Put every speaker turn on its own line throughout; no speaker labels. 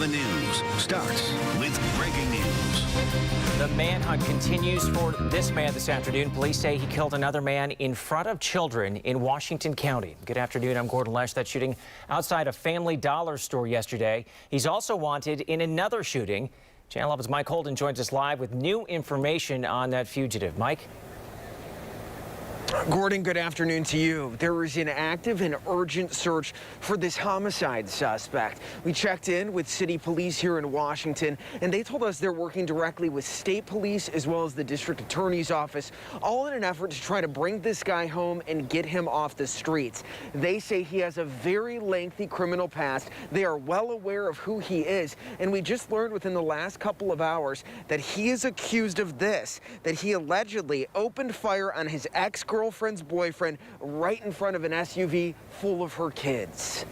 11 News starts with breaking news.
The manhunt continues for this man this afternoon. Police say he killed another man in front of children in Washington County. Good afternoon. I'm Gordon Lesh. That shooting outside a Family Dollar store yesterday. He's also wanted in another shooting. Channel 11's Mike Holden joins us live with new information on that fugitive. Mike?
Gordon, good afternoon to you. There is an active and urgent search for this homicide suspect. We checked in with city police here in Washington, and they told us they're working directly with state police as well as the district attorney's office, all in an effort to try to bring this guy home and get him off the streets. They say he has a very lengthy criminal past. They are well aware of who he is, and we just learned within the last couple of hours that he is accused of this, that he allegedly opened fire on his ex-girlfriend's boyfriend right in front of an SUV full of her kids.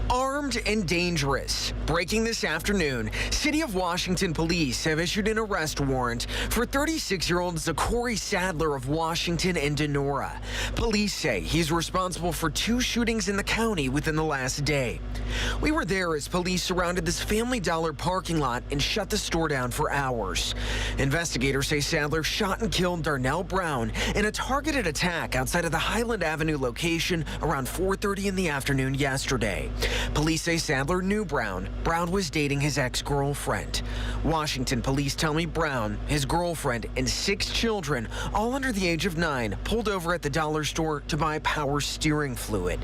Armed and dangerous. Breaking this afternoon, City of Washington police have issued an arrest warrant for 36-year-old Zachary Sadler of Washington and Donora. Police say he's responsible for 2 shootings in the county within the last day. We were there as police surrounded this Family Dollar parking lot and shut the store down for hours. Investigators say Sadler shot and killed Darnell Brown in a targeted attack outside of the Highland Avenue location around 4:30 in the afternoon yesterday. Police say Sadler knew Brown. Brown was dating his ex-girlfriend. Washington police tell me Brown, his girlfriend, and 6 children, all under the age of 9, pulled over at the dollar store to buy power steering fluid.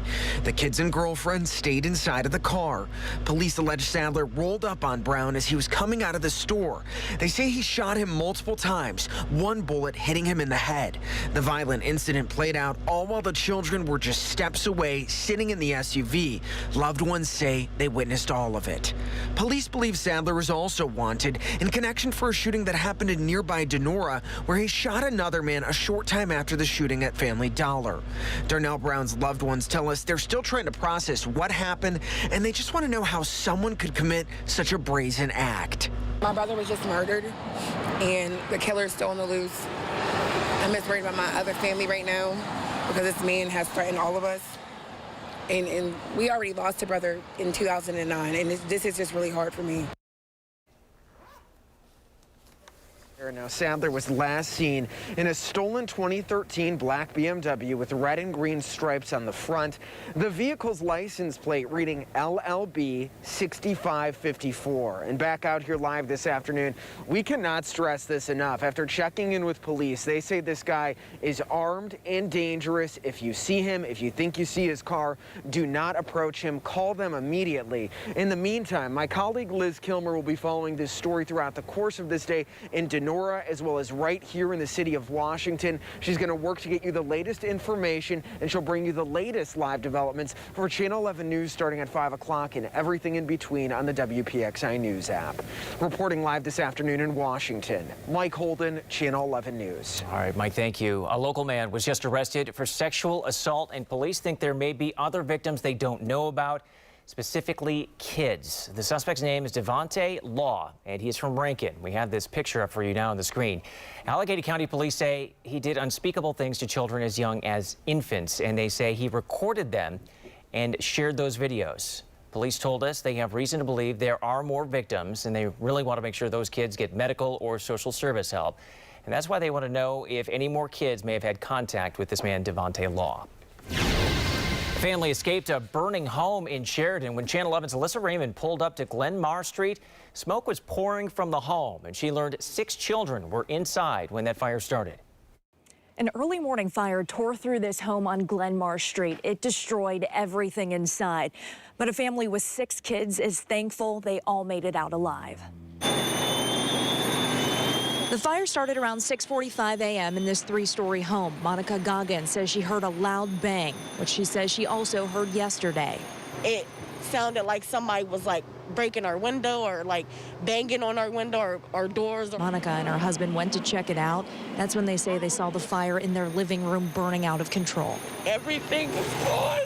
The kids and girlfriend stayed inside of the car. Police allege Sadler rolled up on Brown as he was coming out of the store. They say he shot him multiple times, 1 bullet hitting him in the head. The violent incident played out all while the children were just steps away, sitting in the SUV. Loved ones say they witnessed all of it. Police believe Sadler is also wanted in connection for a shooting that happened in nearby Donora, where he shot another man a short time after the shooting at Family Dollar. Darnell Brown's loved ones tell us they're still trying to process what happened, and they just want to know how someone could commit such a brazen act.
My brother was just murdered, and the killer is still on the loose. I'm just worried about my other family right now because this man has threatened all of us. And we already lost a brother in 2009, and this is just really hard for me.
Now, Sadler was last seen in a stolen 2013 black BMW with red and green stripes on the front. The vehicle's license plate reading LLB 6554. And back out here live this afternoon, we cannot stress this enough. After checking in with police, they say this guy is armed and dangerous. If you see him, if you think you see his car, do not approach him. Call them immediately. In the meantime, my colleague Liz Kilmer will be following this story throughout the course of this day in Donora, as well as right here in the city of Washington. She's going to work to get you the latest information, and she'll bring you the latest live developments for Channel 11 News starting at 5 o'clock and everything in between on the WPXI News app. Reporting live this afternoon in Washington, Mike Holden, Channel 11 News.
All right, Mike, thank you. A local man was just arrested for sexual assault, and police think there may be other victims they don't know about, specifically kids. The suspect's name is Devontae Law, and he is from Rankin. We have this picture up for you now on the screen. Allegheny County police say he did unspeakable things to children as young as infants, and they say he recorded them and shared those videos. Police told us they have reason to believe there are more victims, and they really want to make sure those kids get medical or social service help. And that's why they want to know if any more kids may have had contact with this man, Devontae Law. Family escaped a burning home in Sheridan when Channel 11's Alyssa Raymond pulled up to Glenmar Street. Smoke was pouring from the home, and she learned 6 children were inside when that fire started.
An early morning fire tore through this home on Glenmar Street. It destroyed everything inside. But a family with 6 kids is thankful they all made it out alive. The fire started around 6:45 a.m. in this 3-story home. Monica Goggins says she heard a loud bang, which she says she also heard yesterday.
It sounded like somebody was like breaking our window or like banging on our window or our doors.
Monica and her husband went to check it out. That's when they say they saw the fire in their living room burning out of control.
Everything was gone.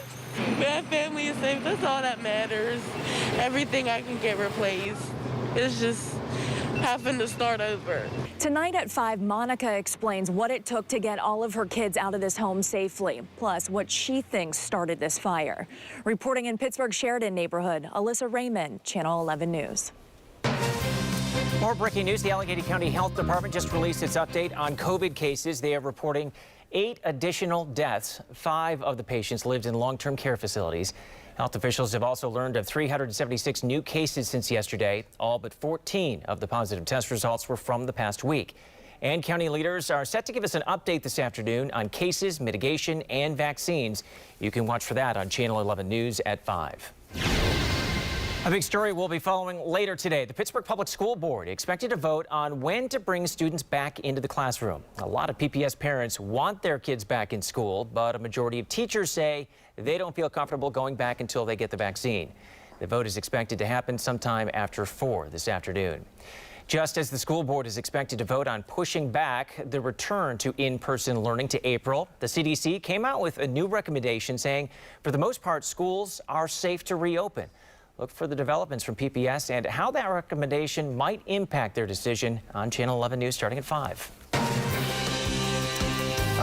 My family is safe. That's all that matters. Everything I can get replaced. It's just, having to start over.
Tonight at 5, Monica explains what it took to get all of her kids out of this home safely, plus what she thinks started this fire. Reporting in Pittsburgh's Sheridan neighborhood, Alyssa Raymond, Channel 11 News.
More breaking news. The Allegheny County Health Department just released its update on COVID cases. They are reporting 8 additional deaths. 5 of the patients lived in long-term care facilities. Health officials have also learned of 376 new cases since yesterday. All but 14 of the positive test results were from the past week. And county leaders are set to give us an update this afternoon on cases, mitigation, and vaccines. You can watch for that on Channel 11 News at 5. A big story we'll be following later today. The Pittsburgh Public School Board expected to vote on when to bring students back into the classroom. A lot of PPS parents want their kids back in school, but a majority of teachers say they don't feel comfortable going back until they get the vaccine. The vote is expected to happen sometime after 4 this afternoon. Just as the school board is expected to vote on pushing back the return to in-person learning to April, the CDC came out with a new recommendation saying, for the most part, schools are safe to reopen. Look for the developments from PPS and how that recommendation might impact their decision on Channel 11 News starting at 5.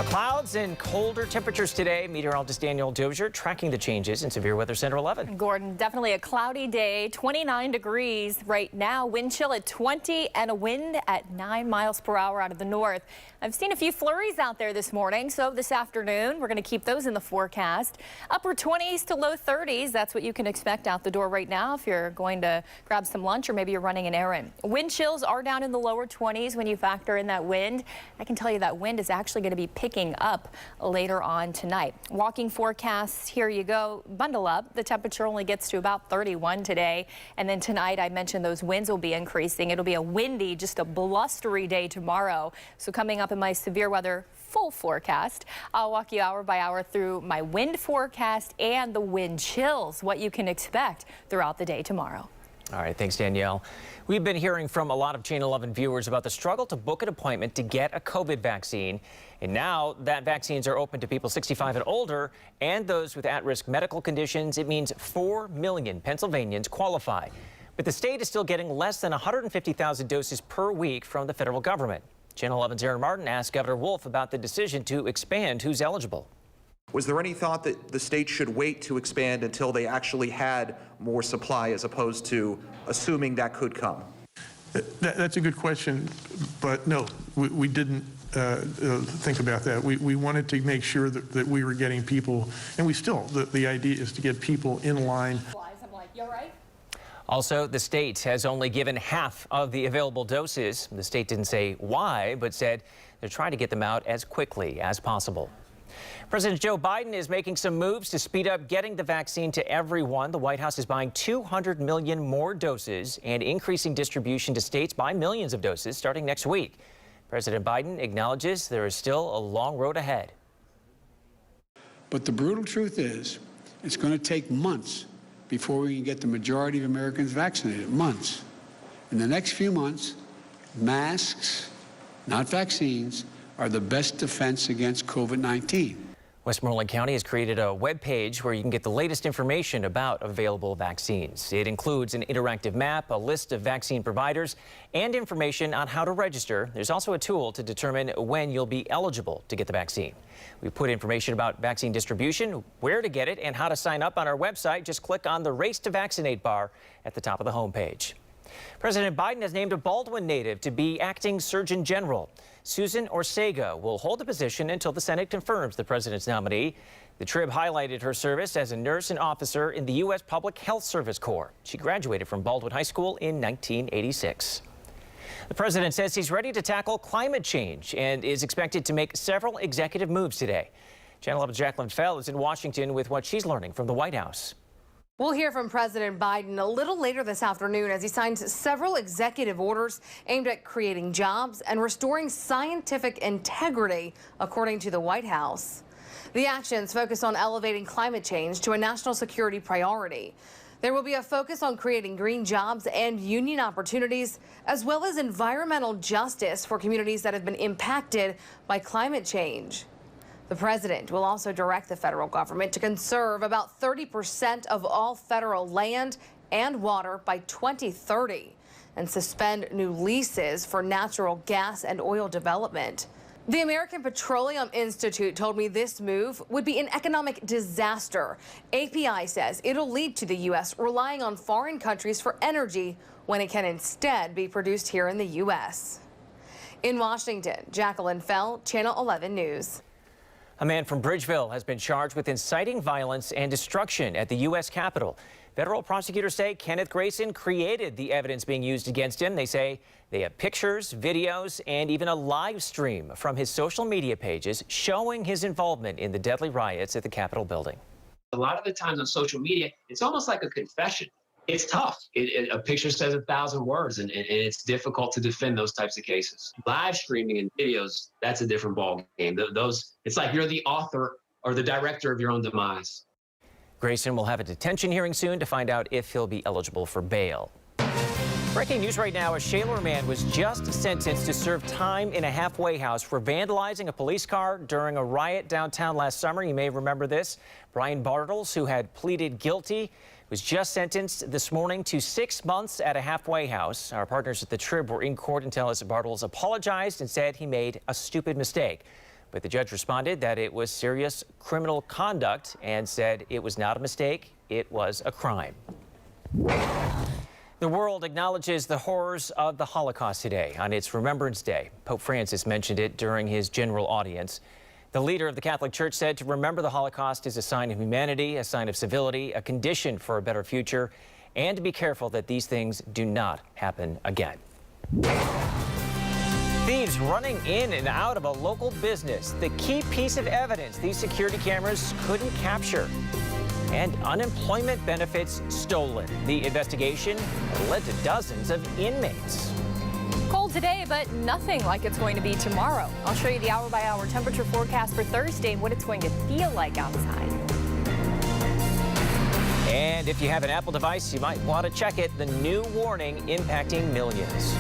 Clouds and colder temperatures today. Meteorologist Danielle Dozier tracking the changes in Severe Weather Center 11.
Gordon, definitely a cloudy day, 29 degrees right now, wind chill at 20 and a wind at 9 miles per hour out of the north. I've seen a few flurries out there this morning, so this afternoon we're going to keep those in the forecast. Upper 20s to low 30s, that's what you can expect out the door right now if you're going to grab some lunch or maybe you're running an errand. Wind chills are down in the lower 20s when you factor in that wind. I can tell you that wind is actually going to be picking up later on tonight. Walking forecasts, here you go. Bundle up. The temperature only gets to about 31 today. And then tonight, I mentioned those winds will be increasing. It'll be a windy, just a blustery day tomorrow. So coming up in my severe weather full forecast, I'll walk you hour by hour through my wind forecast and the wind chills, what you can expect throughout the day tomorrow.
All right, thanks, Danielle. We've been hearing from a lot of Channel 11 viewers about the struggle to book an appointment to get a COVID vaccine. And now that vaccines are open to people 65 and older and those with at-risk medical conditions, it means 4 million Pennsylvanians qualify. But the state is still getting less than 150,000 doses per week from the federal government. Channel 11's Aaron Martin asked Governor Wolf about the decision to expand who's eligible.
Was there any thought that the state should wait to expand until they actually had more supply as opposed to assuming that could come?
That's a good question, but no, we didn't think about that. We wanted to make sure that we were getting people, and we still, the idea is to get people in line.
I'm like, you all right?
Also, the state has only given half of the available doses. The state didn't say why, but said they're trying to get them out as quickly as possible. President Joe Biden is making some moves to speed up getting the vaccine to everyone. The White House is buying 200 million more doses and increasing distribution to states by millions of doses starting next week. President Biden acknowledges there is still a long road ahead.
But the brutal truth is, it's going to take months before we can get the majority of Americans vaccinated. Months. In the next few months, masks, not vaccines, are the best defense against COVID-19.
Westmoreland County has created a web page where you can get the latest information about available vaccines. It includes an interactive map, a list of vaccine providers, and information on how to register. There's also a tool to determine when you'll be eligible to get the vaccine. We put information about vaccine distribution, where to get it, and how to sign up on our website. Just click on the Race to Vaccinate bar at the top of the homepage. President Biden has named a Baldwin native to be acting Surgeon General. Susan Ortega will hold the position until the Senate confirms the president's nominee. The Trib highlighted her service as a nurse and officer in the U.S. Public Health Service Corps. She graduated from Baldwin High School in 1986. The president says he's ready to tackle climate change and is expected to make several executive moves today. Channel 11's Jacqueline Fell is in Washington with what she's learning from the White House.
We'll hear from President Biden a little later this afternoon as he signs several executive orders aimed at creating jobs and restoring scientific integrity, according to the White House. The actions focus on elevating climate change to a national security priority. There will be a focus on creating green jobs and union opportunities, as well as environmental justice for communities that have been impacted by climate change. The president will also direct the federal government to conserve about 30% of all federal land and water by 2030. and suspend new leases for natural gas and oil development. The American Petroleum Institute told me this move would be an economic disaster. API says it'll lead to the U.S. relying on foreign countries for energy when it can instead be produced here in the U.S. In Washington, Jacqueline Fell, Channel 11 News.
A man from Bridgeville has been charged with inciting violence and destruction at the U.S. Capitol. Federal prosecutors say Kenneth Grayson created the evidence being used against him. They say they have pictures, videos, and even a live stream from his social media pages showing his involvement in the deadly riots at the Capitol building.
A lot of the times on social media, it's almost like a confession. It's tough. A picture says 1,000 words, and it's difficult to defend those types of cases. Live streaming and videos, that's a different ball game. It's like you're the author or the director of your own demise.
Grayson will have a detention hearing soon to find out if he'll be eligible for bail. Breaking news right now, a Shaler man was just sentenced to serve time in a halfway house for vandalizing a police car during a riot downtown last summer. You may remember this. Brian Bartles, who had pleaded guilty, was just sentenced this morning to 6 months at a halfway house. Our partners at the Trib were in court and tell us that Bartles apologized and said he made a stupid mistake. But the judge responded that it was serious criminal conduct and said it was not a mistake, it was a crime. The world acknowledges the horrors of the Holocaust today on its Remembrance Day. Pope Francis mentioned it during his general audience. The leader of the Catholic Church said to remember the Holocaust is a sign of humanity, a sign of civility, a condition for a better future, and to be careful that these things do not happen again. Thieves running in and out of a local business. The key piece of evidence these security cameras couldn't capture. And unemployment benefits stolen. The investigation led to dozens of inmates.
Cold today, but nothing like it's going to be tomorrow. I'll show you the hour-by-hour temperature forecast for Thursday and what it's going to feel like outside.
And if you have an Apple device, you might want to check it. The new warning impacting millions.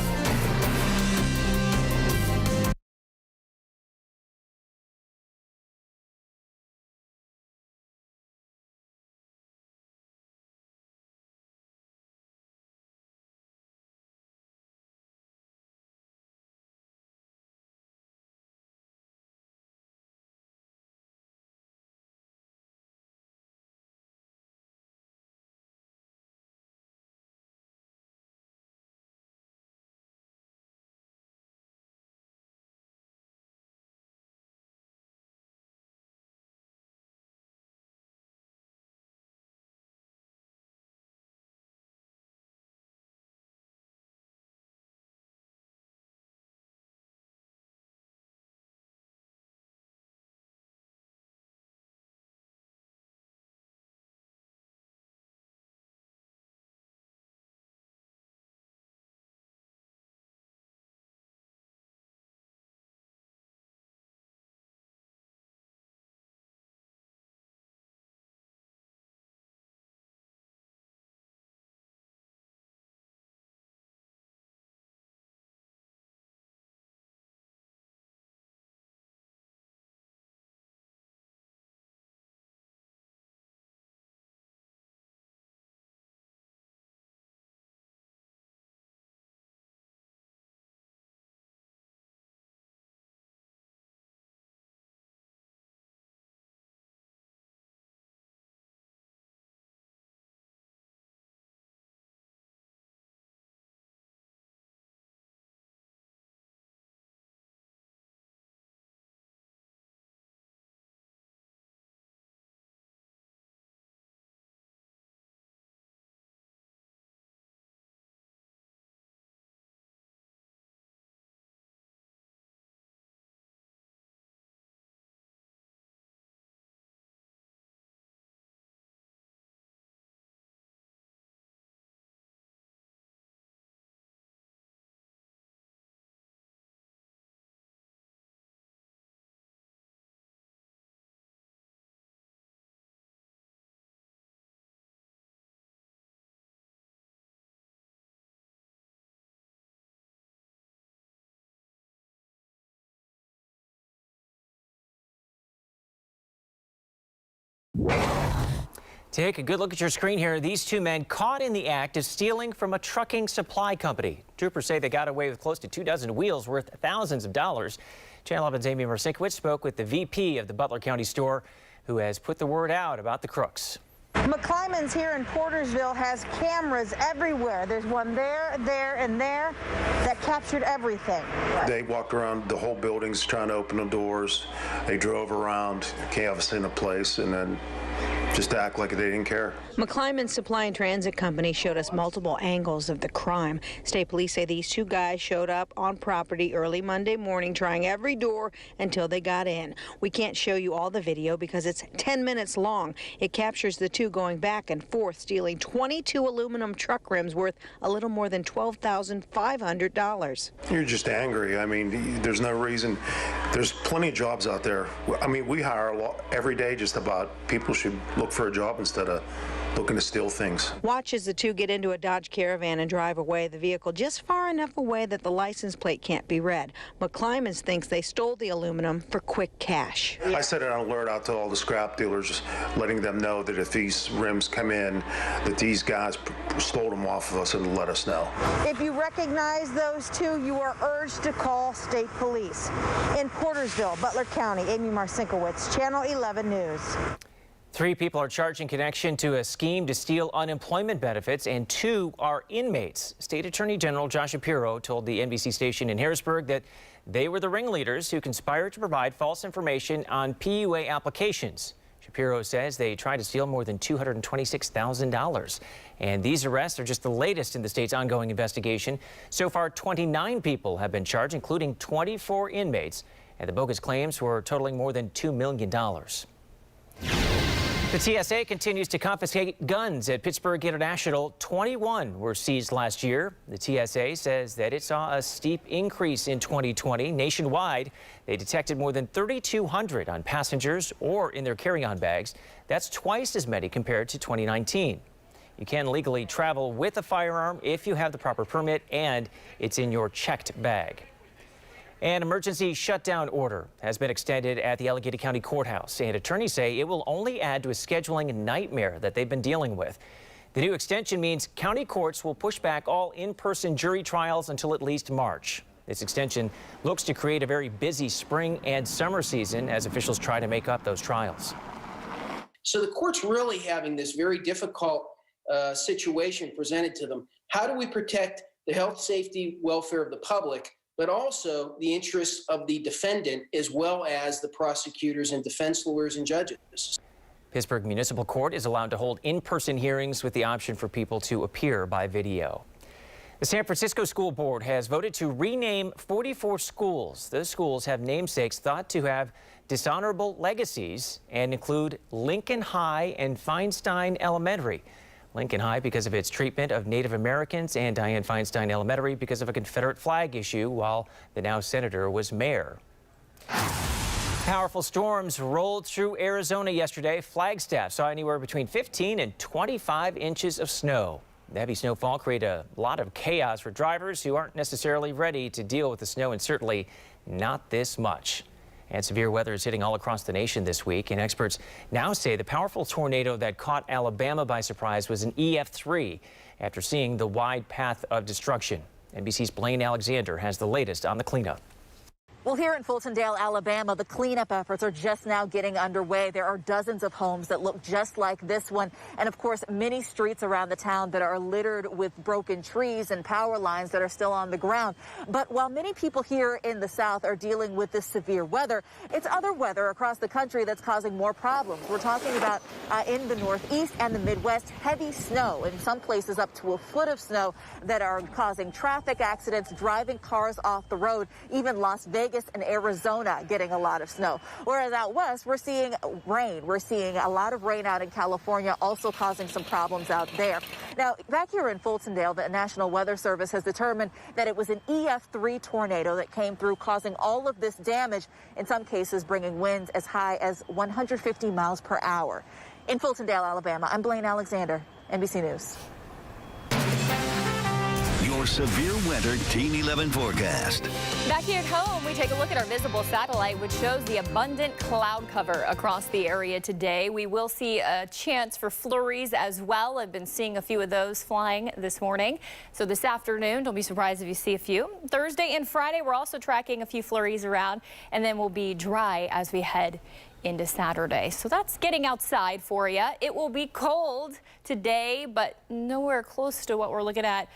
Take a good look at your screen here. These two men caught in the act of stealing from a trucking supply company. Troopers say they got away with close to 24 wheels worth thousands of dollars. Channel 11's Amy Marcinkiewicz spoke with the VP of the Butler County store, who has put the word out about the crooks.
McClymonds here in Portersville has cameras everywhere. There's one there, there, and there that captured everything.
They walked around the whole buildings trying to open the doors. They drove around, canvassing the place, and then just act like they didn't care.
McClymonds Supply and Transit Company showed us multiple angles of the crime. State police say these two guys showed up on property early Monday morning, trying every door until they got in. We can't show you all the video because it's 10 minutes long. It captures the two going back and forth, stealing 22 aluminum truck rims worth a little more than $12,500.
You're just angry. I mean, there's no reason. There's plenty of jobs out there. I mean, we hire a lot every day just about. People should look for a job instead of looking to steal things.
Watch as the two get into a Dodge Caravan and drive away, the vehicle just far enough away that the license plate can't be read. McClymonds thinks they stole the aluminum for quick cash.
I set an alert out to all the scrap dealers, letting them know that if these rims come in, that these guys stole them off of us and let us know.
If you recognize those two, you are urged to call state police. In Portersville, Butler County, Amy Marcinkiewicz, Channel 11 News.
3 people are charged in connection to a scheme to steal unemployment benefits, and 2 are inmates. State Attorney General Josh Shapiro told the NBC station in Harrisburg that they were the ringleaders who conspired to provide false information on PUA applications. Shapiro says they tried to steal more than $226,000. And these arrests are just the latest in the state's ongoing investigation. So far, 29 people have been charged, including 24 inmates. And the bogus claims were totaling more than $2 million. The TSA continues to confiscate guns at Pittsburgh International. 21 were seized last year. The TSA says that it saw a steep increase in 2020. Nationwide, they detected more than 3,200 on passengers or in their carry-on bags. That's twice as many compared to 2019. You can legally travel with a firearm if you have the proper permit and it's in your checked bag. An emergency shutdown order has been extended at the Allegheny County Courthouse, and attorneys say it will only add to a scheduling nightmare that they've been dealing with. The new extension means county courts will push back all in-person jury trials until at least March. This extension looks to create a very busy spring and summer season as officials try to make up those trials.
So the court's really having this very difficult situation presented to them. How do we protect the health, safety, welfare of the public, but also the interests of the defendant as well as the prosecutors and defense lawyers and judges?
Pittsburgh Municipal Court is allowed to hold in-person hearings with the option for people to appear by video. The San Francisco School Board has voted to rename 44 schools. Those schools have namesakes thought to have dishonorable legacies and include Lincoln High and Feinstein Elementary. Lincoln High because of its treatment of Native Americans, and Dianne Feinstein Elementary because of a Confederate flag issue while the now senator was mayor. Powerful storms rolled through Arizona yesterday. Flagstaff saw anywhere between 15 and 25 inches of snow. The heavy snowfall created a lot of chaos for drivers who aren't necessarily ready to deal with the snow, and certainly not this much. And severe weather is hitting all across the nation this week, and experts now say the powerful tornado that caught Alabama by surprise was an EF3 after seeing the wide path of destruction. NBC's Blaine Alexander has the latest on the cleanup.
Well, here in Fultondale, Alabama, the cleanup efforts are just now getting underway. There are dozens of homes that look just like this one. And of course, many streets around the town that are littered with broken trees and power lines that are still on the ground. But while many people here in the South are dealing with this severe weather, it's other weather across the country that's causing more problems. We're talking about in the Northeast and the Midwest, heavy snow, in some places up to a foot of snow that are causing traffic accidents, driving cars off the road, even Las Vegas and Arizona getting a lot of snow. Whereas out west, we're seeing rain. We're seeing a lot of rain out in California, also causing some problems out there. Now, back here in Fultondale, the National Weather Service has determined that it was an EF3 tornado that came through, causing all of this damage, in some cases bringing winds as high as 150 miles per hour. In Fultondale, Alabama, I'm Blaine Alexander, NBC News.
You're your severe winter Team 11 forecast.
Back here at home, we take a look at our visible satellite, which shows the abundant cloud cover across the area today. We will see a chance for flurries as well. I've been seeing a few of those flying this morning. So this afternoon, don't be surprised if you see a few. Thursday and Friday, we're also tracking a few flurries around, and then we'll be dry as we head into Saturday. So that's getting outside for you. It will be cold today, but nowhere close to what we're looking at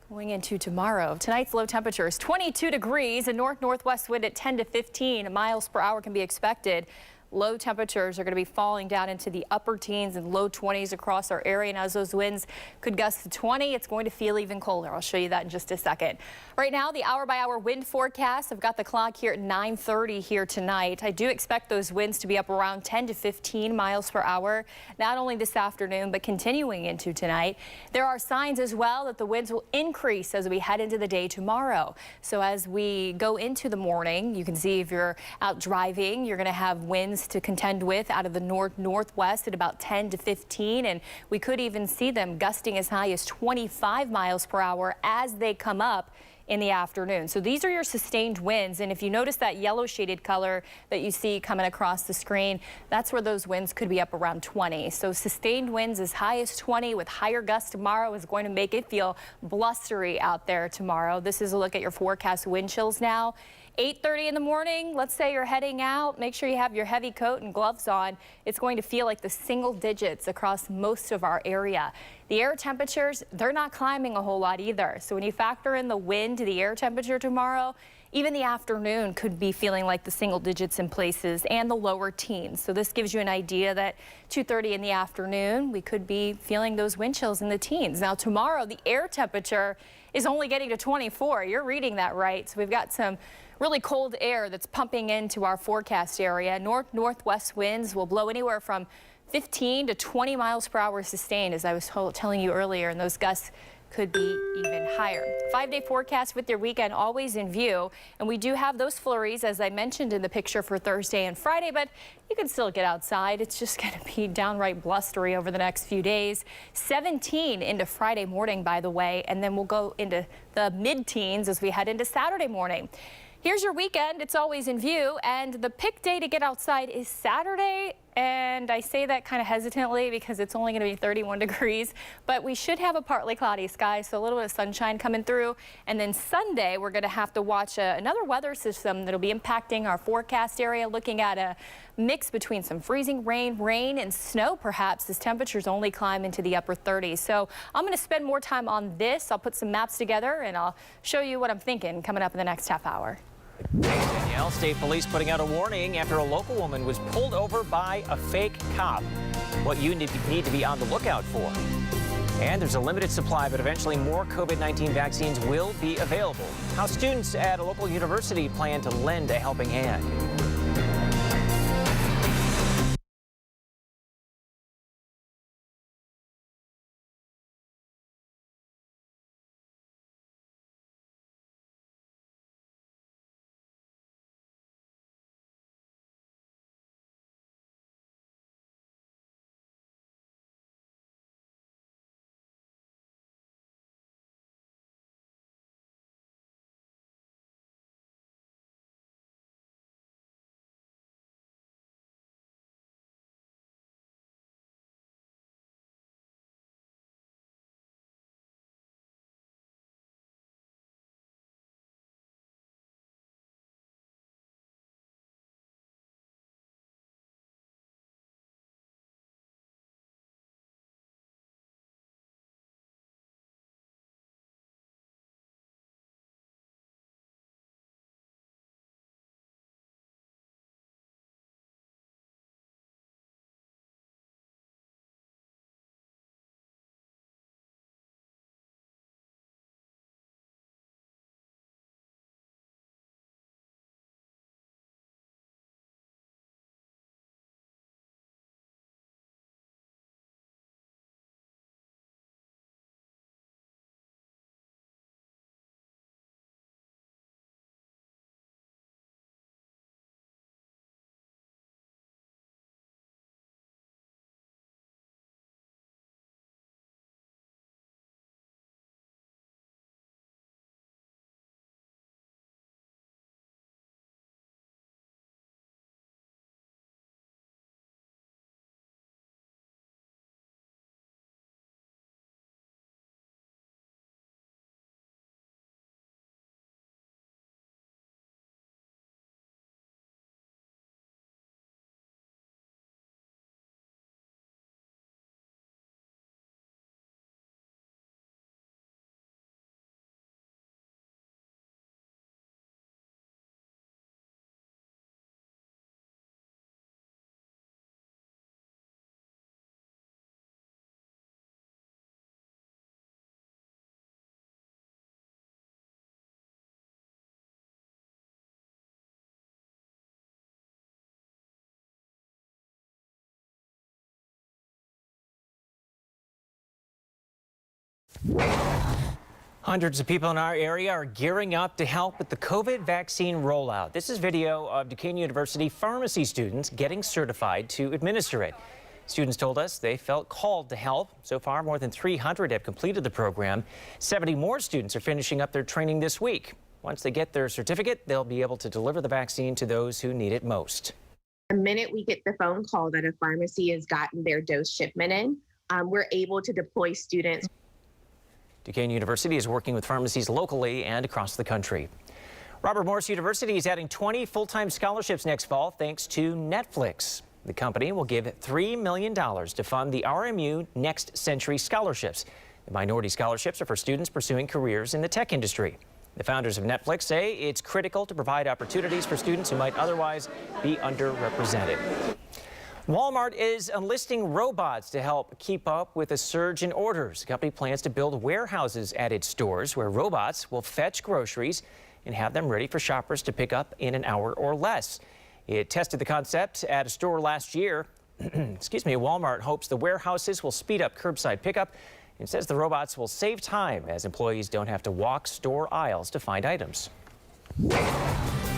going into tomorrow. Tonight's low temperature is 22 degrees. A north-northwest wind at 10 to 15 miles per hour can be expected. Low temperatures are going to be falling down into the upper teens and low 20s across our area. And as those winds could gust to 20, it's going to feel even colder. I'll show you that in just a second. Right now, the hour-by-hour wind forecast. I've got the clock here at 9:30 here tonight. I do expect those winds to be up around 10 to 15 miles per hour, not only this afternoon, but continuing into tonight. There are signs as well that the winds will increase as we head into the day tomorrow. So as we go into the morning, you can see if you're out driving, you're going to have winds to contend with out of the north-northwest at about 10 to 15, and we could even see them gusting as high as 25 miles per hour as they come up in the afternoon. So these are your sustained winds, and if you notice that yellow shaded color that you see coming across the screen, that's where those winds could be up around 20. So sustained winds as high as 20 with higher gusts tomorrow is going to make it feel blustery out there tomorrow. This is a look at your forecast wind chills now. 8:30 in the morning, let's say you're heading out, make sure you have your heavy coat and gloves on. It's going to feel like the single digits across most of our area. The air temperatures, they're not climbing a whole lot either. So when you factor in the wind to the air temperature tomorrow, even the afternoon could be feeling like the single digits in places and the lower teens. So this gives you an idea that 2:30 in the afternoon, we could be feeling those wind chills in the teens. Now tomorrow, the air temperature is only getting to 24. You're reading that right. So we've got some really cold air that's pumping into our forecast area. North-northwest winds will blow anywhere from 15 to 20 miles per hour sustained, as I was telling you earlier, and those gusts could be even higher. 5-day forecast with your weekend always in view, and we do have those flurries, as I mentioned in the picture, for Thursday and Friday, but you can still get outside. It's just going to be downright blustery over the next few days. 17 into Friday morning, by the way, and then we'll go into the mid-teens as we head into Saturday morning. Here's your weekend. It's always in view, and the pick day to get outside is Saturday, and I say that kind of hesitantly because it's only going to be 31 degrees, but we should have a partly cloudy sky, so a little bit of sunshine coming through. And then Sunday, we're going to have to watch another weather system that'll be impacting our forecast area, looking at a mix between some freezing rain and snow perhaps, as temperatures only climb into the upper 30s. So I'm going to spend more time on this. I'll put some maps together and I'll show you what I'm thinking coming up in the next half hour.
Danielle, state police putting out a warning after a local woman was pulled over by a fake cop. What you need to be on the lookout for. And there's a limited supply, but eventually more COVID-19 vaccines will be available. How students at a local university plan to lend a helping hand. Hundreds of people in our area are gearing up to help with the COVID vaccine rollout. This is video of Duquesne University pharmacy students getting certified to administer it. Students told us they felt called to help. So far, more than 300 have completed the program. 70 more students are finishing up their training this week. Once they get their certificate, they'll be able to deliver the vaccine to those who need it most.
The minute we get the phone call that a pharmacy has gotten their dose shipment in, we're able to deploy students.
Duquesne University is working with pharmacies locally and across the country. Robert Morris University is adding 20 full-time scholarships next fall thanks to Netflix. The company will give $3 million to fund the RMU Next Century Scholarships. The minority scholarships are for students pursuing careers in the tech industry. The founders of Netflix say it's critical to provide opportunities for students who might otherwise be underrepresented. Walmart is enlisting robots to help keep up with a surge in orders. The company plans to build warehouses at its stores where robots will fetch groceries and have them ready for shoppers to pick up in an hour or less. It tested the concept at a store last year. Walmart hopes the warehouses will speed up curbside pickup and says the robots will save time as employees don't have to walk store aisles to find items.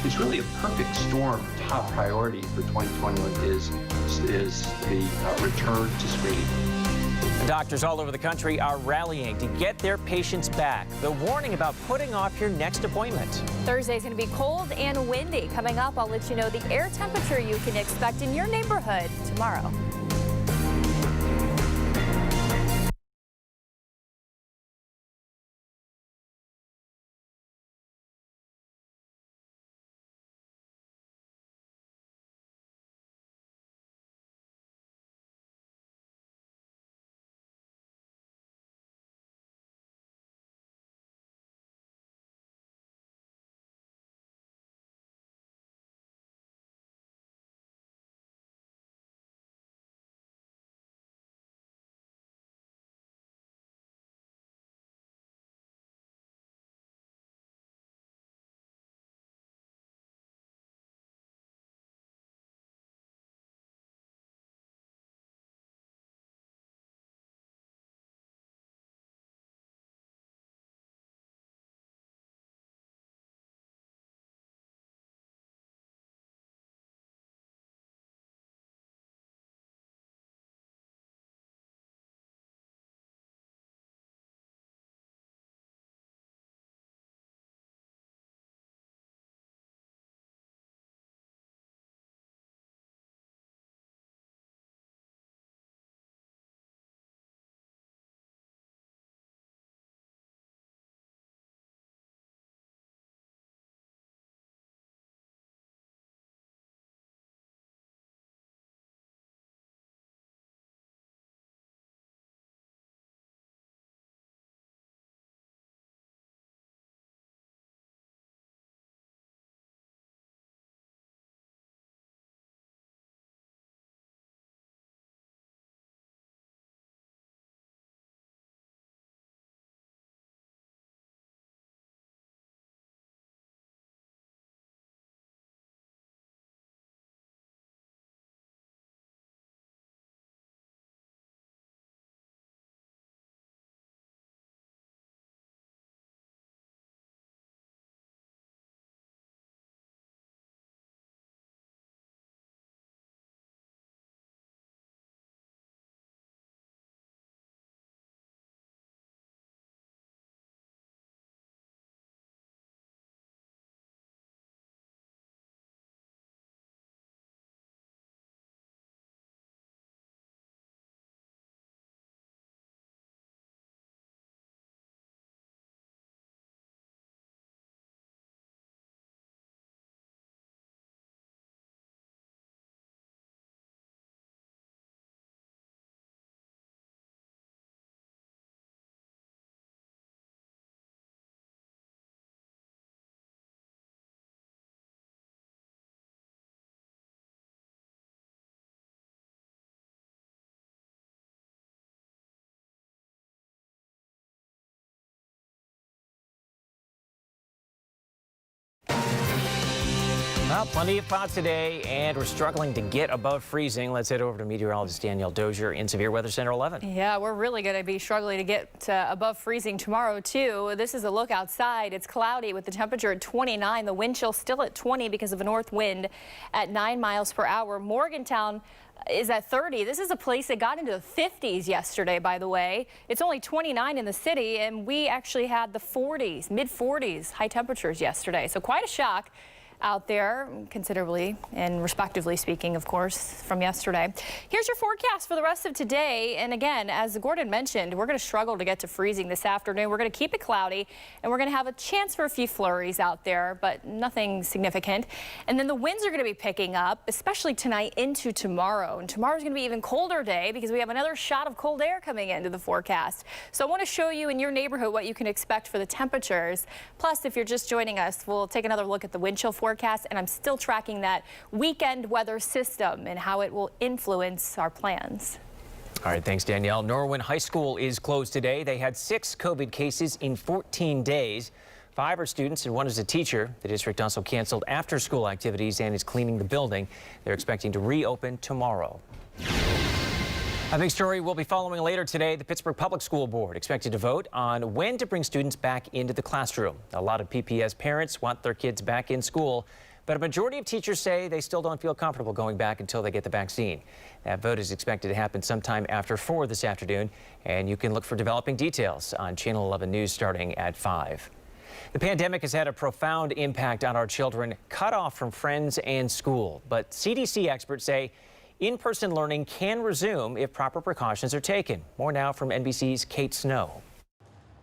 It's really a perfect storm. Top priority for 2021 is the return to screening.
Doctors all over the country are rallying to get their patients back. The warning about putting off your next appointment.
Thursday is going to be cold and windy. Coming up, I'll let you know the air temperature you can expect in your neighborhood tomorrow.
Well, plenty of thoughts today, and we're struggling to get above freezing. Let's head over to meteorologist Danielle Dozier in Severe Weather Center 11.
Yeah, we're really going to be struggling to get above freezing tomorrow, too. This is a look outside. It's cloudy with the temperature at 29. The wind chill still at 20 because of a north wind at 9 miles per hour. Morgantown is at 30. This is a place that got into the 50s yesterday, by the way. It's only 29 in the city, and we actually had the 40s, mid-40s high temperatures yesterday. So quite a shock out there, considerably and respectively speaking, of course, from yesterday. Here's your forecast for the rest of today. And again, as Gordon mentioned, we're going to struggle to get to freezing this afternoon. We're going to keep it cloudy, and we're going to have a chance for a few flurries out there, but nothing significant. And then the winds are going to be picking up, especially tonight into tomorrow. And tomorrow's going to be even colder day because we have another shot of cold air coming into the forecast. So I want to show you in your neighborhood what you can expect for the temperatures. Plus, if you're just joining us, we'll take another look at the wind chill forecast, and I'm still tracking that weekend weather system and how it will influence our plans.
All right, thanks, Danielle. Norwin High School is closed today. They had 6 COVID cases in 14 days. 5 are students and 1 is a teacher. The district also canceled after-school activities and is cleaning the building. They're expecting to reopen tomorrow. A big story we'll be following later today. The Pittsburgh Public School Board expected to vote on when to bring students back into the classroom. A lot of PPS parents want their kids back in school, but a majority of teachers say they still don't feel comfortable going back until they get the vaccine. That vote is expected to happen sometime after 4 this afternoon, and you can look for developing details on Channel 11 News starting at 5. The pandemic has had a profound impact on our children, cut off from friends and school, but CDC experts say in-person learning can resume if proper precautions are taken. More now from NBC's Kate Snow.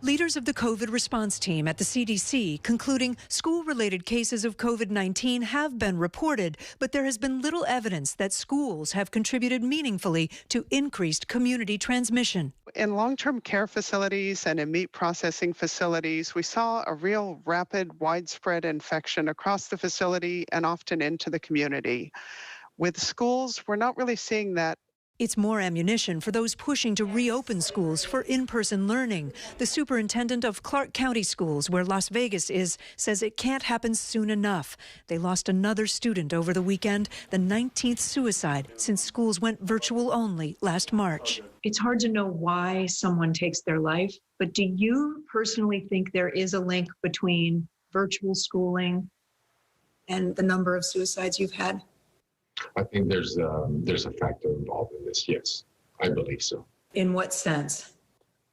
Leaders of the COVID response team at the CDC concluding school-related cases of COVID-19 have been reported, but there has been little evidence that schools have contributed meaningfully to increased community transmission.
In long-term care facilities and in meat processing facilities, we saw a real rapid, widespread infection across the facility and often into the community. With schools, we're not really seeing that.
It's more ammunition for those pushing to reopen schools for in-person learning. The superintendent of Clark County Schools, where Las Vegas is, says it can't happen soon enough. They lost another student over the weekend, the 19th suicide since schools went virtual only last March.
It's hard to know why someone takes their life, but do you personally think there is a link between virtual schooling and the number of suicides you've had?
I think there's a factor involved in this. Yes, I believe so.
In what sense?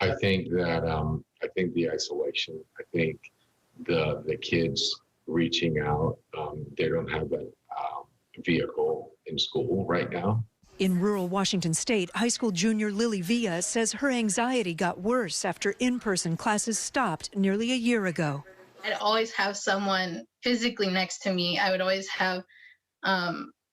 I think that I think the isolation. I think the kids reaching out. They don't have a vehicle in school right now.
In rural Washington state, high school junior Lily Villa says her anxiety got worse after in-person classes stopped nearly a year ago.
I'd always have someone physically next to me. I would always have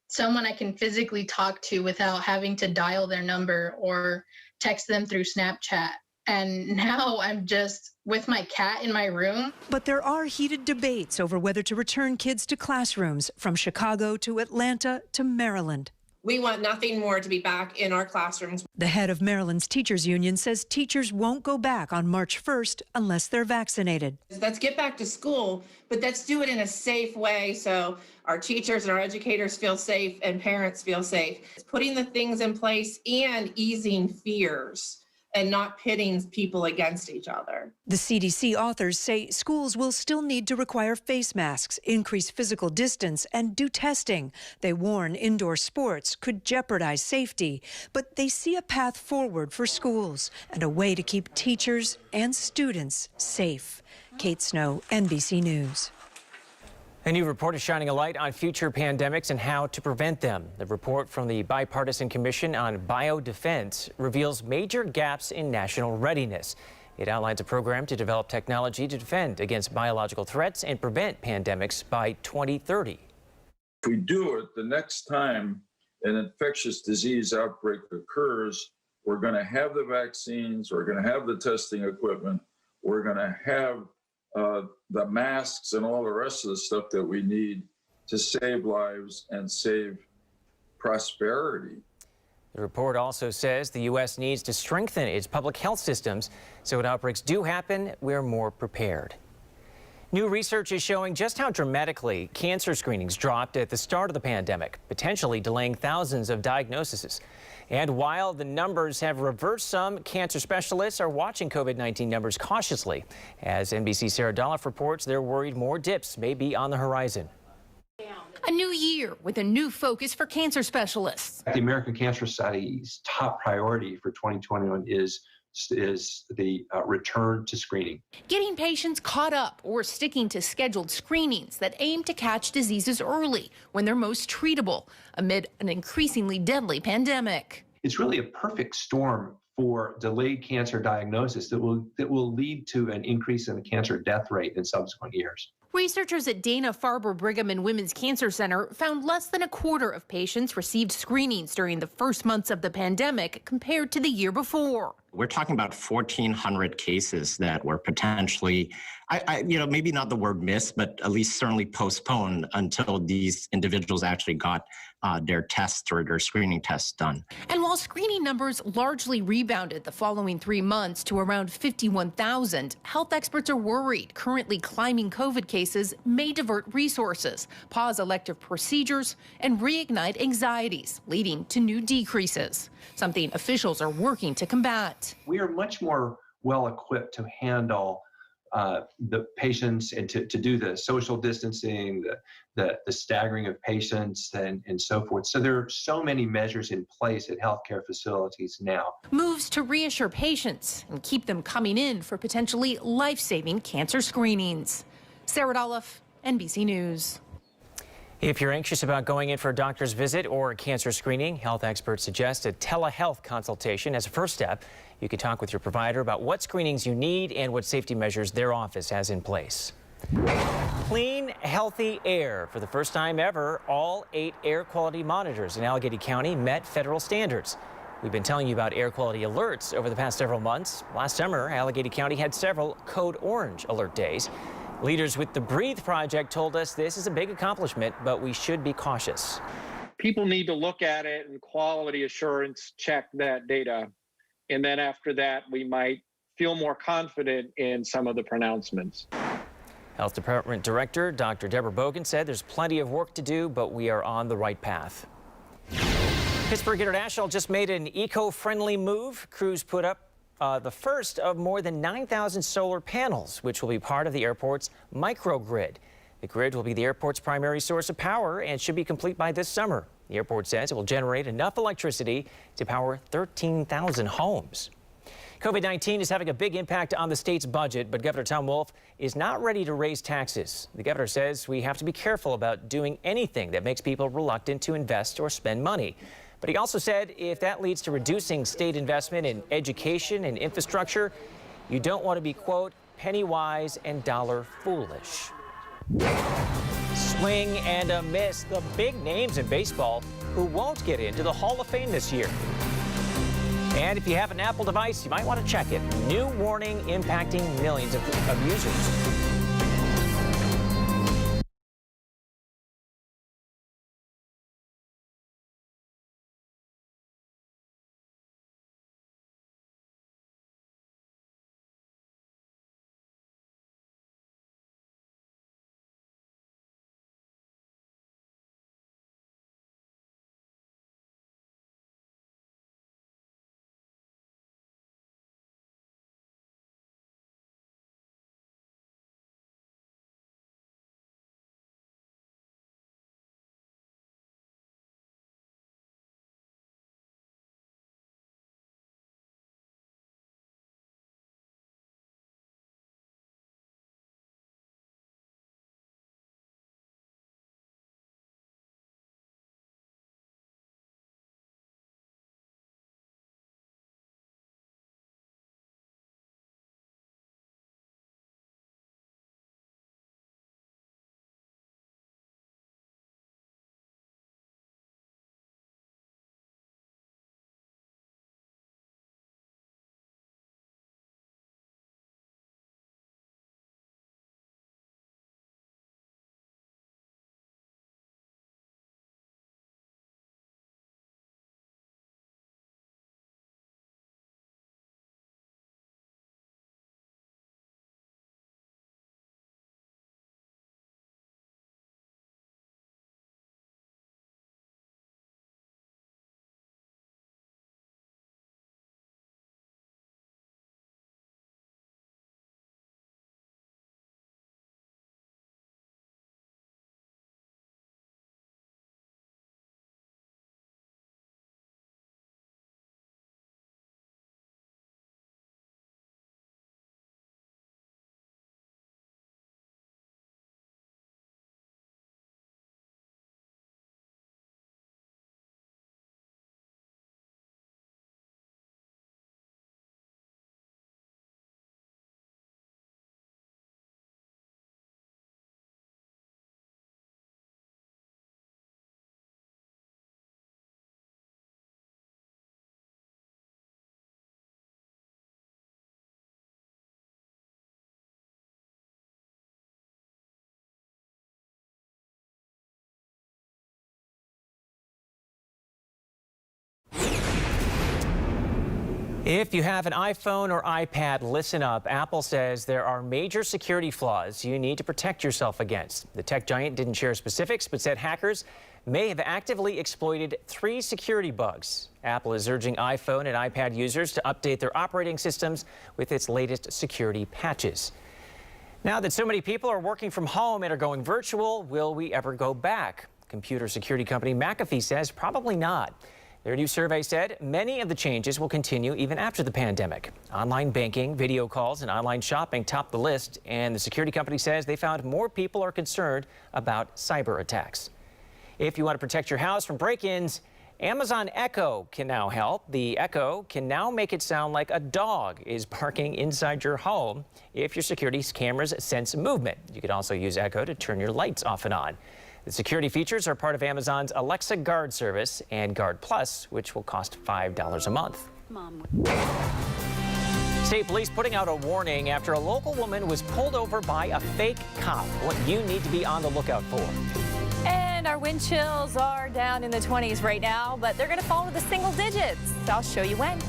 someone I can physically talk to without having to dial their number or text them through Snapchat. And now I'm just with my cat in my room.
But there are heated debates over whether to return kids to classrooms from Chicago to Atlanta to Maryland.
We want nothing more to be back in our classrooms.
The head of Maryland's teachers union says teachers won't go back on March 1st unless they're vaccinated.
Let's get back to school, but let's do it in a safe way so our teachers and our educators feel safe and parents feel safe. It's putting the things in place and easing fears and not pitting people against each other.
The CDC authors say schools will still need to require face masks, increase physical distance, and do testing. They warn indoor sports could jeopardize safety, but they see a path forward for schools and a way to keep teachers and students safe. Kate Snow, NBC News.
A new report is shining a light on future pandemics and how to prevent them. The report from the Bipartisan Commission on Biodefense reveals major gaps in national readiness. It outlines a program to develop technology to defend against biological threats and prevent pandemics by 2030.
If we do it, the next time an infectious disease outbreak occurs, we're going to have the vaccines, we're going to have the testing equipment, we're going to have the masks and all the rest of the stuff that we need to save lives and save prosperity.
The report also says the U.S. needs to strengthen its public health systems so when outbreaks do happen, we're more prepared. New research is showing just how dramatically cancer screenings dropped at the start of the pandemic, potentially delaying thousands of diagnoses. And while the numbers have reversed some, cancer specialists are watching COVID-19 numbers cautiously. As NBC's Sarah Dolph reports, they're worried more dips may be on the horizon.
A new year with a new focus for cancer specialists.
The American Cancer Society's top priority for 2021 is the return to screening.
Getting patients caught up or sticking to scheduled screenings that aim to catch diseases early when they're most treatable amid an increasingly deadly pandemic.
It's really a perfect storm for delayed cancer diagnosis that will lead to an increase in the cancer death rate in subsequent years.
Researchers at Dana-Farber Brigham and Women's Cancer Center found less than a quarter of patients received screenings during the first months of the pandemic compared to the year before.
We're talking about 1,400 cases that were potentially, maybe not the word missed, but at least certainly postponed until these individuals actually got their tests or their screening tests done.
And while screening numbers largely rebounded the following 3 months to around 51,000, health experts are worried currently climbing COVID cases may divert resources, pause elective procedures, and reignite anxieties, leading to new decreases, something officials are working to combat.
We are much more well equipped to handle the patients and to do the social distancing, the staggering of patients and so forth. So there are so many measures in place at healthcare facilities now.
Moves to reassure patients and keep them coming in for potentially life-saving cancer screenings. Sarah Dolph, NBC News.
If you're anxious about going in for a doctor's visit or a cancer screening, health experts suggest a telehealth consultation as a first step. You can talk with your provider about what screenings you need and what safety measures their office has in place. Clean, healthy air. For the first time ever, all 8 air quality monitors in Allegheny County met federal standards. We've been telling you about air quality alerts over the past several months. Last summer, Allegheny County had several Code Orange alert days. Leaders with the Breathe Project told us this is a big accomplishment, but we should be cautious.
People need to look at it and quality assurance check that data. And then after that, we might feel more confident in some of the pronouncements.
Health Department Director Dr. Deborah Bogan said there's plenty of work to do, but we are on the right path. Pittsburgh International just made an eco-friendly move. Crews put up the first of more than 9,000 solar panels, which will be part of the airport's microgrid. The grid will be the airport's primary source of power and should be complete by this summer. The airport says it will generate enough electricity to power 13,000 homes. COVID-19 is having a big impact on the state's budget, but Governor Tom Wolf is not ready to raise taxes. The governor says we have to be careful about doing anything that makes people reluctant to invest or spend money. But he also said if that leads to reducing state investment in education and infrastructure, you don't want to be, quote, penny wise and dollar foolish. Swing and a miss, the big names in baseball who won't get into the Hall of Fame this year. And if you have an Apple device, you might want to check it. New warning impacting millions of users. If you have an iPhone or iPad, listen up. Apple says there are major security flaws you need to protect yourself against. The tech giant didn't share specifics, but said hackers may have actively exploited 3 security bugs. Apple is urging iPhone and iPad users to update their operating systems with its latest security patches. Now that so many people are working from home and are going virtual, will we ever go back? Computer security company McAfee says probably not. Their new survey said many of the changes will continue even after the pandemic. Online banking, video calls, and online shopping topped the list, and the security company says they found more people are concerned about cyber attacks. If you want to protect your house from break-ins, Amazon Echo can now help. The Echo can now make it sound like a dog is barking inside your home if your security cameras sense movement. You can also use Echo to turn your lights off and on. The security features are part of Amazon's Alexa Guard service and Guard Plus, which will cost $5 a month. State police putting out a warning after a local woman was pulled over by a fake cop. What you need to be on the lookout for.
And our wind chills are down in the 20s right now, but they're going to fall to the single digits. I'll show you when.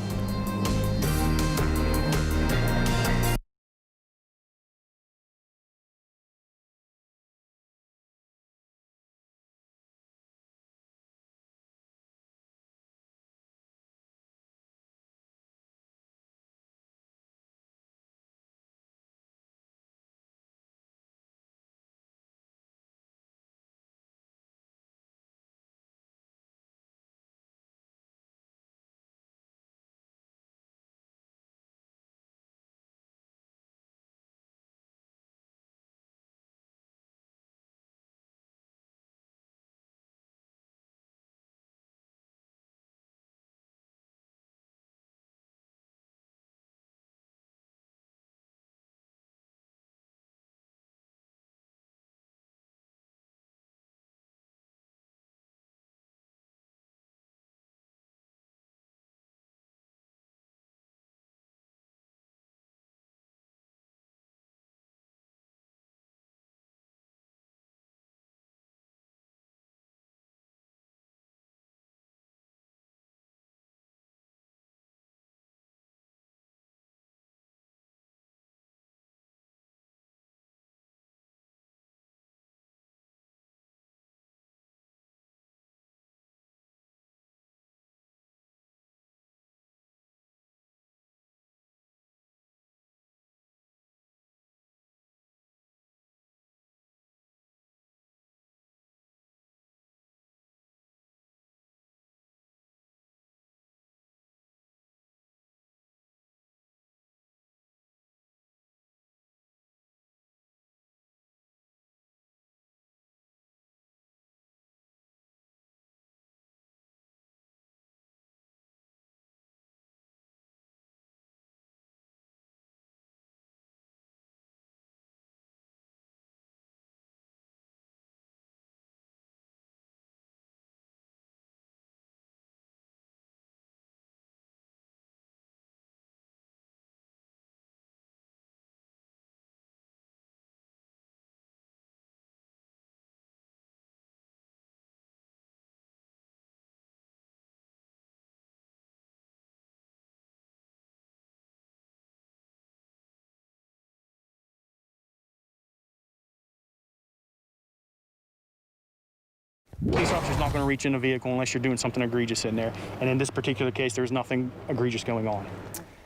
Police officer's not going to reach in a vehicle unless you're doing something egregious in there. And in this particular case, there's nothing egregious going on.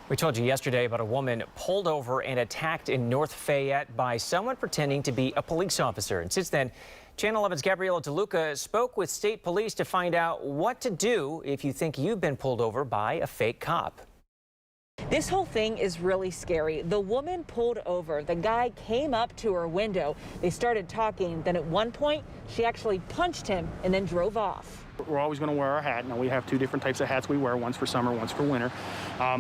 We told you yesterday about a woman pulled over and attacked in North Fayette by someone pretending to be a police officer. And since then, Channel 11's Gabriela DeLuca spoke with state police to find out what to do if you think you've been pulled over by a fake cop.
This whole thing is really scary. The woman pulled over. The guy came up to her window. They started talking. Then at one point, she actually punched him and then drove off.
We're always going to wear our hat. Now, we have 2 different types of hats we wear, one's for summer, one's for winter.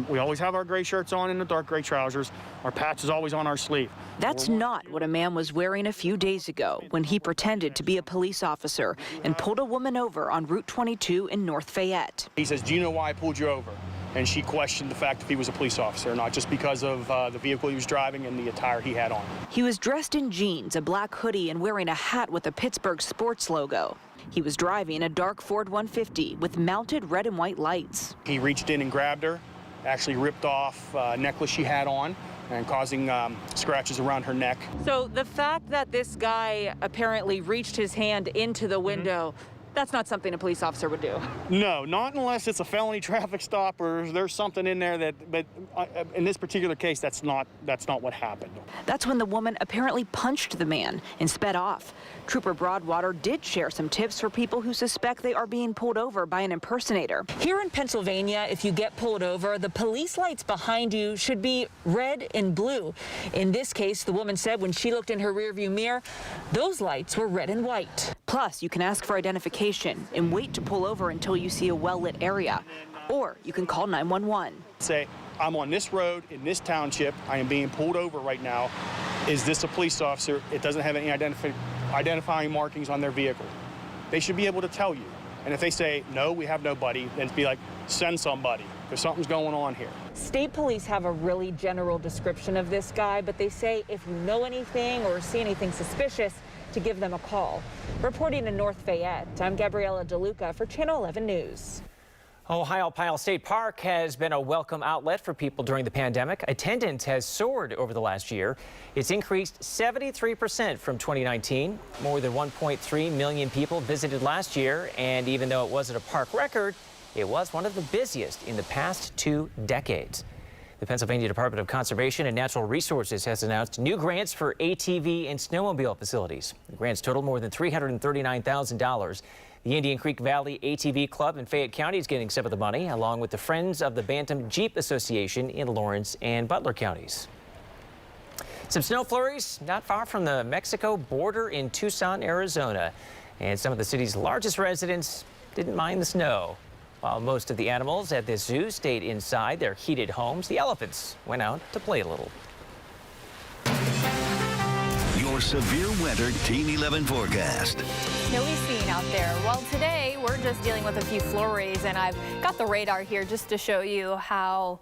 We always have our gray shirts on and the dark gray trousers. Our patch is always on our sleeve.
That's not what a man was wearing a few days ago when he pretended to be a police officer and pulled a woman over on Route 22 in North Fayette.
He says, "Do you know why I pulled you over?" And she questioned the fact if he was a police officer, not just because of the vehicle he was driving and the attire he had on.
He was dressed in jeans, a black hoodie, and wearing a hat with a Pittsburgh Sports logo. He was driving a dark Ford 150 with mounted red and white lights.
He reached in and grabbed her, actually ripped off a necklace she had on and causing scratches around her neck.
So the fact that this guy apparently reached his hand into the window, that's not something a police officer would do.
No, not unless it's a felony traffic stop or there's something in there that, but in this particular case, that's not what happened.
That's when the woman apparently punched the man and sped off. Trooper Broadwater did share some tips for people who suspect they are being pulled over by an impersonator. Here in Pennsylvania, if you get pulled over, the police lights behind you should be red and blue. In this case, the woman said when she looked in her rearview mirror, those lights were red and white. Plus, you can ask for identification and wait to pull over until you see a well-lit area. Or you can call 911.
Say, I'm on this road in this township. I am being pulled over right now. Is this a police officer? It doesn't have any identifying markings on their vehicle. They should be able to tell you. And if they say, no, we have nobody, then be like, send somebody, because something's going on here.
State police have a really general description of this guy, but they say if you know anything or see anything suspicious, to give them a call. Reporting in North Fayette, I'm Gabriella DeLuca for Channel 11 News.
Ohiopyle State Park has been a welcome outlet for people during the pandemic. Attendance has soared over the last year. It's increased 73% from 2019. More than 1.3 million people visited last year, and even though it wasn't a park record, it was one of the busiest in the past 2 decades. The Pennsylvania Department of Conservation and Natural Resources has announced new grants for ATV and snowmobile facilities. The grants total more than $339,000. The Indian Creek Valley ATV Club in Fayette County is getting some of the money, along with the Friends of the Bantam Jeep Association in Lawrence and Butler counties. Some snow flurries not far from the Mexico border in Tucson, Arizona. And some of the city's largest residents didn't mind the snow. While most of the animals at this zoo stayed inside their heated homes, the elephants went out to play a little.
Your severe weather Team 11 forecast.
Snowy scene out there. Well, today we're just dealing with a few flurries, and I've got the radar here just to show you how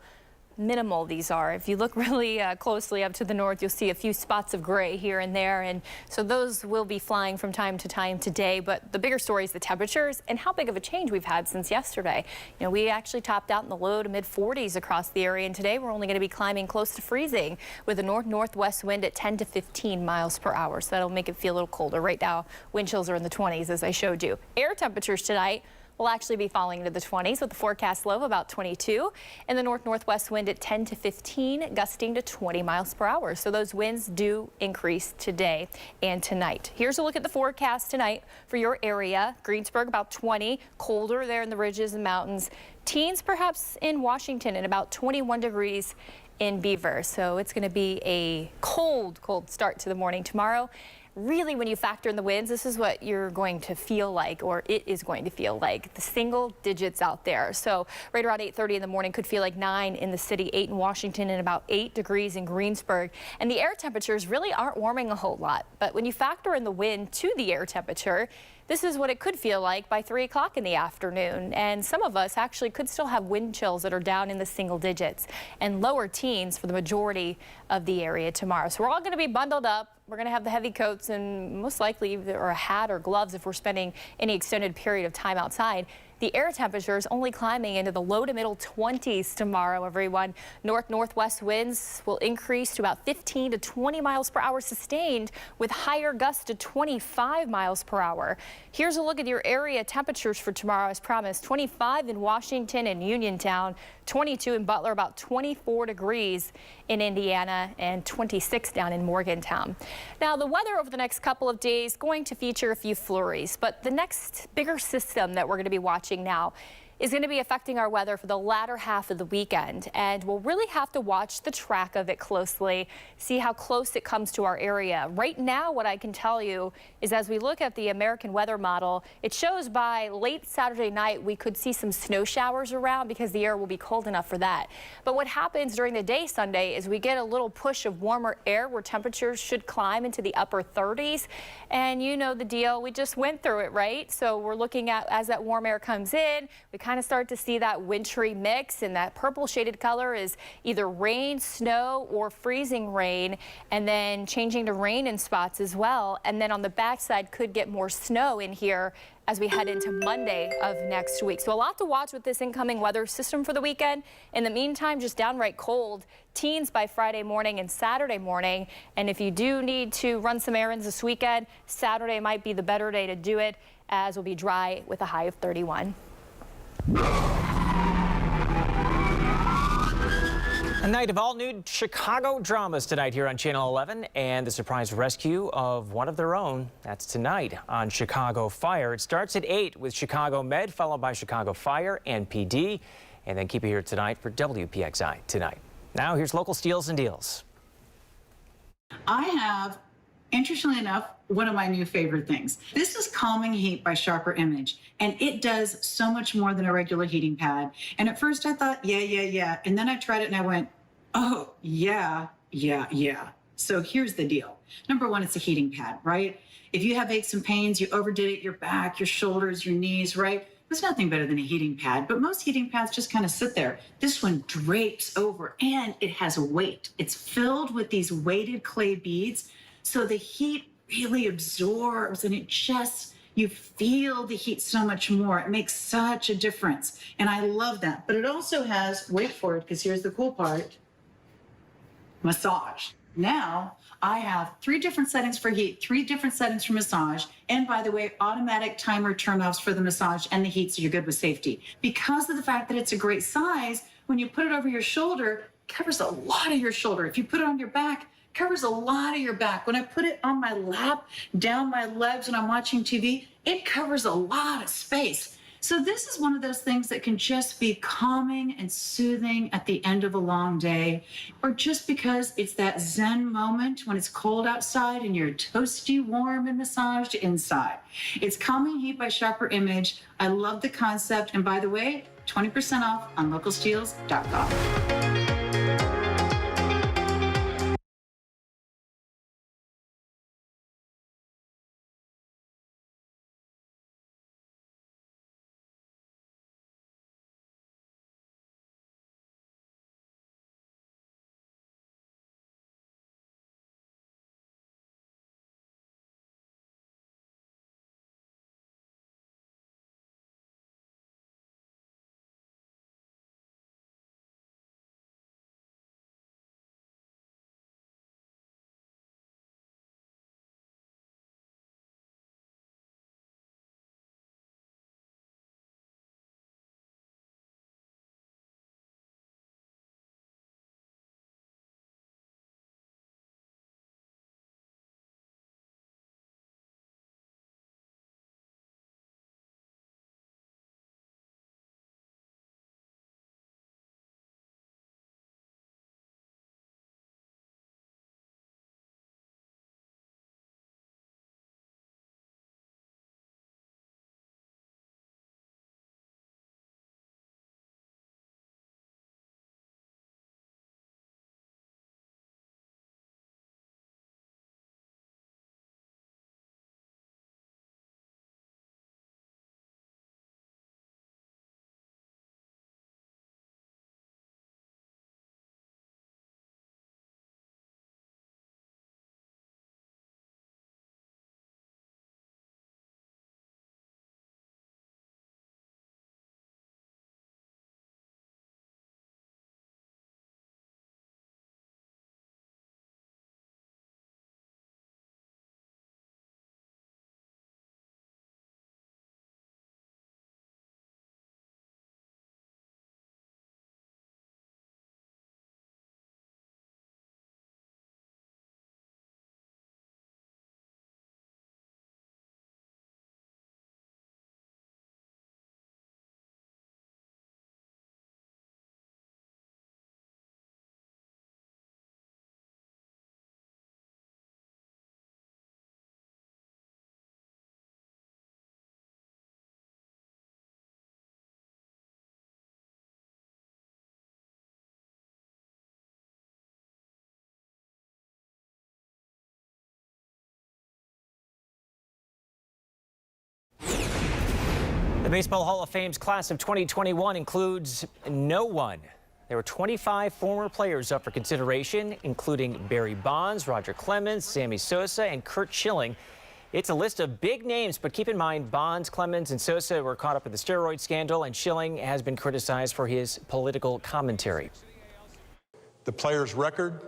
minimal these are. If you look really closely up to the north, you'll see a few spots of gray here and there, and so those will be flying from time to time today. But the bigger story is the temperatures and how big of a change we've had since yesterday. You know, we actually topped out in the low to mid 40s across the area, and today we're only going to be climbing close to freezing with a north-northwest wind at 10 to 15 miles per hour. So that'll make it feel a little colder. Right now, wind chills are in the 20s, as I showed you. Air temperatures tonight will actually be falling into the 20s with the forecast low of about 22, and the north-northwest wind at 10 to 15, gusting to 20 miles per hour. So those winds do increase today and tonight. Here's a look at the forecast tonight for your area. Greensburg about 20, colder there in the ridges and mountains. Teens perhaps in Washington and about 21 degrees in Beaver. So it's going to be a cold start to the morning tomorrow. Really, when you factor in the winds, this is what you're going to feel like, or it is going to feel like, the single digits out there. So right around 8:30 in the morning could feel like 9 in the city, 8 in Washington, and about 8 degrees in Greensburg. And the air temperatures really aren't warming a whole lot. But when you factor in the wind to the air temperature, this is what it could feel like by 3 o'clock in the afternoon. And some of us actually could still have wind chills that are down in the single digits and lower teens for the majority of the area tomorrow. So we're all going to be bundled up. We're going to have the heavy coats and most likely or a hat or gloves if we're spending any extended period of time outside. The air temperature is only climbing into the low to middle 20s tomorrow, everyone. North-northwest winds will increase to about 15 to 20 miles per hour sustained, with higher gusts to 25 miles per hour. Here's a look at your area temperatures for tomorrow as promised. 25 in Washington and Uniontown, 22 in Butler, about 24 degrees in Indiana, and 26 down in Morgantown. Now, the weather over the next couple of days going to feature a few flurries, but the next bigger system that we're going to be watching now is going to be affecting our weather for the latter half of the weekend, and we'll really have to watch the track of it closely, see how close it comes to our area. Right now, what I can tell you is as we look at the American weather model, it shows by late Saturday night we could see some snow showers around because the air will be cold enough for that. But what happens during the day Sunday is we get a little push of warmer air where temperatures should climb into the upper 30s, and you know the deal. We just went through it, right? So we're looking at as that warm air comes in, we kind of start to see that wintry mix, and that purple shaded color is either rain, snow, or freezing rain, and then changing to rain in spots as well. And then on the backside could get more snow in here as we head into Monday of next week. So a lot to watch with this incoming weather system for the weekend. In the meantime, just downright cold. Teens by Friday morning and Saturday morning. And if you do need to run some errands this weekend, Saturday might be the better day to do it, as will be dry with a high of 31.
A night of all-new Chicago dramas tonight here on Channel 11, and the surprise rescue of one of their own. That's tonight on Chicago Fire. It starts at 8 with Chicago Med, followed by Chicago Fire and PD. And then keep it here tonight for WPXI Tonight. Now here's local steals and deals.
I have, interestingly enough, one of my new favorite things. This is Calming Heat by Sharper Image, and it does so much more than a regular heating pad. And at first I thought, yeah. And then I tried it and I went, oh, yeah. So here's the deal. Number one, it's a heating pad, right? If you have aches and pains, you overdid it, your back, your shoulders, your knees, right? There's nothing better than a heating pad, but most heating pads just kind of sit there. This one drapes over, and it has weight. It's filled with these weighted clay beads, so the heat really absorbs, and you feel the heat so much more. It makes such a difference, and I love that. But it also has, wait for it, because here's the cool part, massage. Now, I have 3 different settings for heat, 3 different settings for massage, and by the way, automatic timer turn-offs for the massage and the heat, so you're good with safety. Because of the fact that it's a great size, when you put it over your shoulder, it covers a lot of your shoulder. If you put it on your back, it covers a lot of your back. When I put it on my lap, down my legs when I'm watching TV, it covers a lot of space. So this is one of those things that can just be calming and soothing at the end of a long day, or just because it's that Zen moment when it's cold outside and you're toasty, warm, and massaged inside. It's Calming Heat by Sharper Image. I love the concept. And by the way, 20% off on localsteals.com.
The Baseball Hall of Fame's class of 2021 includes no one. There were 25 former players up for consideration, including Barry Bonds, Roger Clemens, Sammy Sosa, and Curt Schilling. It's a list of big names, but keep in mind Bonds, Clemens, and Sosa were caught up in the steroid scandal, and Schilling has been criticized for his political commentary.
The player's record,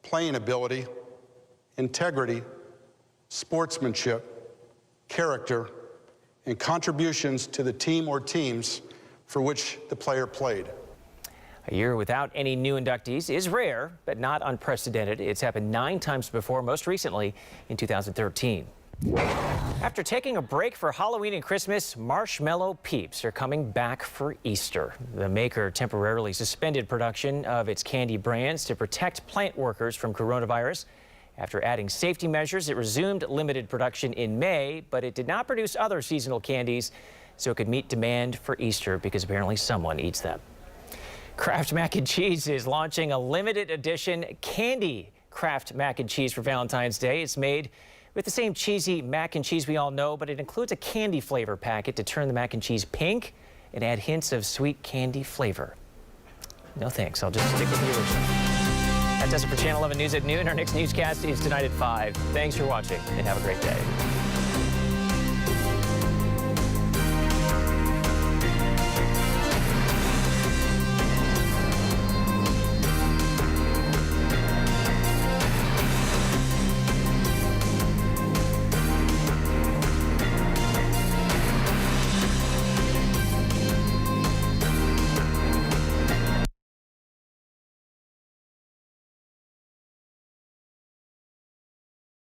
playing ability, integrity, sportsmanship, character, and contributions to the team or teams for which the player played.
A year without any new inductees is rare, but not unprecedented. It's happened 9 times before, most recently in 2013. After taking a break for Halloween and Christmas, Marshmallow Peeps are coming back for Easter. The maker temporarily suspended production of its candy brands to protect plant workers from coronavirus. After adding safety measures, it resumed limited production in May, but it did not produce other seasonal candies so it could meet demand for Easter because apparently someone eats them. Kraft Mac and Cheese is launching a limited edition candy Kraft Mac and Cheese for Valentine's Day. It's made with the same cheesy mac and cheese we all know, but it includes a candy flavor packet to turn the mac and cheese pink and add hints of sweet candy flavor. No thanks, I'll just stick with the original. That does it for Channel 11 News at noon. Our next newscast is tonight at 5. Thanks for watching and have a great day.